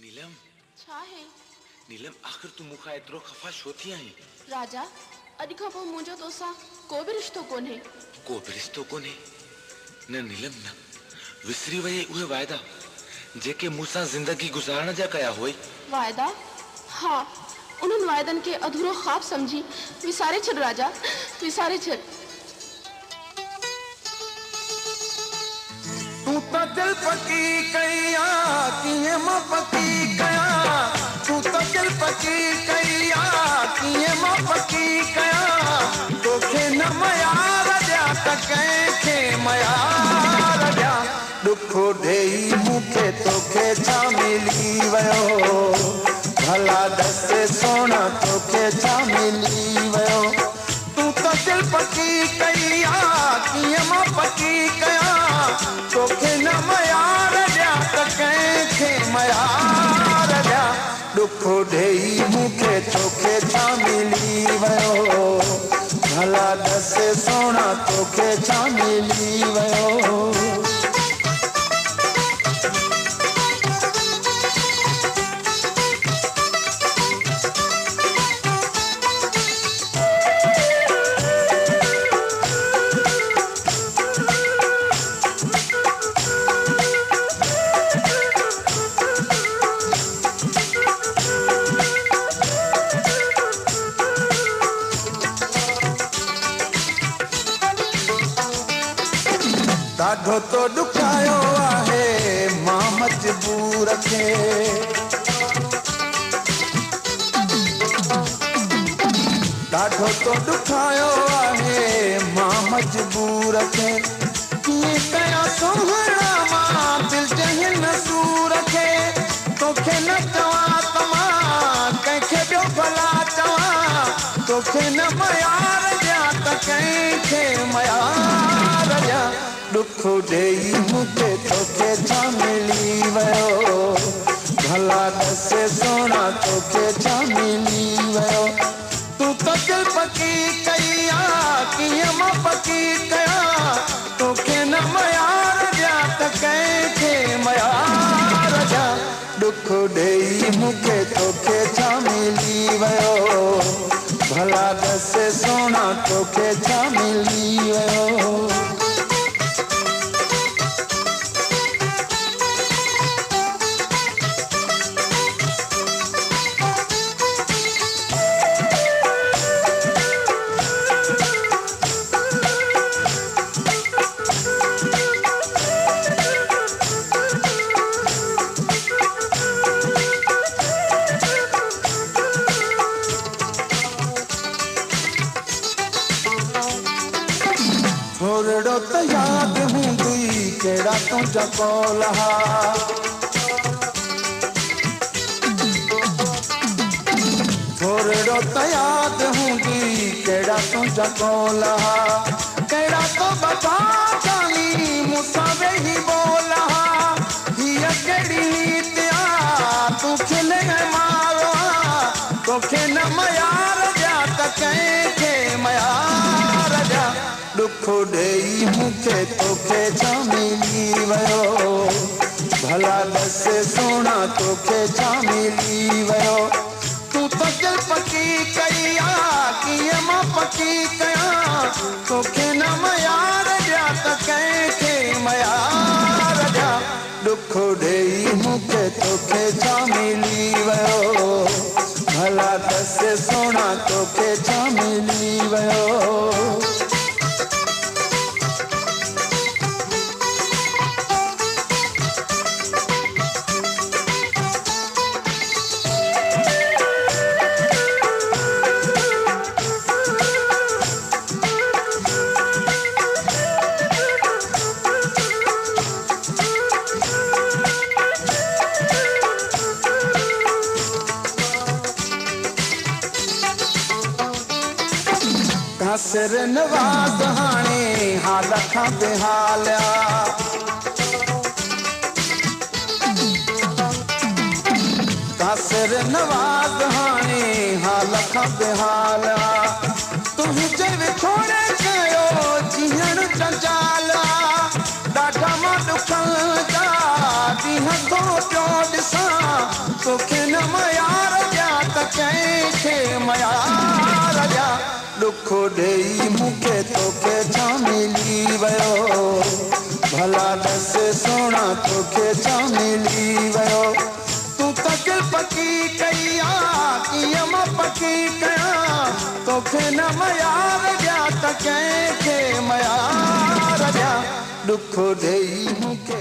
नीलम छा है? नीलम आखिर तू मुखा एतिरो खफ़ा छो थी आहीं? राजा अॼु खां पोइ मुंहिंजो तोसां को बि रिश्तो कोन्हे। को बि रिश्तो कोन्हे? न नीलम न, विसरी वई उहे वाइदा जेके मूंसां ज़िंदगी गुज़ारण जा कया हुई। वाइदा? हाँ, उन्हनि वाइदनि खे अधूरो ख़्वाब समझी विसारे छॾ राजा, विसारे छॾ। तू तो दिल पकी कया किए मां पकी कया, तू तो दिल पकी कया किए मां पकी कया, तोखे न मयार दिया त कंहिंखे मयार दिया, दुख ॾेई मूंखे तोखे छा मिली वियो, भला दस सोना तोखे छा मिली वियो। तू तो दिल पकी कया किए मां पकी कया, तोखे न मयार दिया त कंहिंखे मयार दिया, दुख ॾेई मूंखे तोखे छा मिली वियो, भला दस सोना तोखे छा मिली वियो। ॾाढो तो ॾुखायो आहे मां मजबूर खे, ॾाढो तो ॾुखायो आहे मां मजबूर खे, कीअं कयां सोहणा मां दिल जे हिन सूर खे, तोखे न चवां त मां कंहिंखे ॿियो भला चवां, तोखे न मयार ॾियां त कंहिंखे मयार ॾियां, दुख ॾेई मूंखे तोखे छा मिली वियो, भला दस सोना तोखे छा मिली वियो। तू तो दिल पकी कया कीअं मां पकी कया, तोखे न मयार ॾियां त कंहिंखे मयार ॾियां, दुख ॾेई मूंखे तोखे छा मिली वियो, भला दस सोना तोखे छा मिली वियो। थोड़ो तो याद हूंदी केड़ा तुझा कोल हा, थोड़ो तो याद हूंदी केड़ा तुझा कोल हा, केड़ा तो बता जानी मूंसां वेही बोल हा, हीअ कहिड़ी रीत आ तूं खिले मारो, तोखे न मयार ॾियां त कंहिंखे मयार ॾियां, दुख ॾेई मूंखे तोखे छा मिली वियो, भला दस सोना तोखे छा मिली वियो। तू तो दिल पकी कया कीअं मां पकी कया, तोखे न मयार ॾियां त कंहिंखे मयार ॾियां, दुख ॾेई मूंखे तोखे छा मिली वियो, भला दस सोना तोखे छा मिली वियो। सिर नवाज़ हाणे हाल खां बेहालिया, सिर नवाज़ हाणे हाल खां बेहालिया, तुंहिंजे विछोड़े कयो जीअण जंजाला, ॾाढा मां ॾुखनि जा ॾींहं थो पियो ॾिसां, तोखे न मयार ॾिया त कंहिंखे मयार ॾिया दुख ॾेई मूंखे तोखे छा मिली वियो भला दस सोना तोखे छा मिली वियो तूं तक पकी कई कीअं मां पकी कयां तोखे न मयार ॾिया त कंहिंखे मयार ॾिया दुख ॾेई मूंखे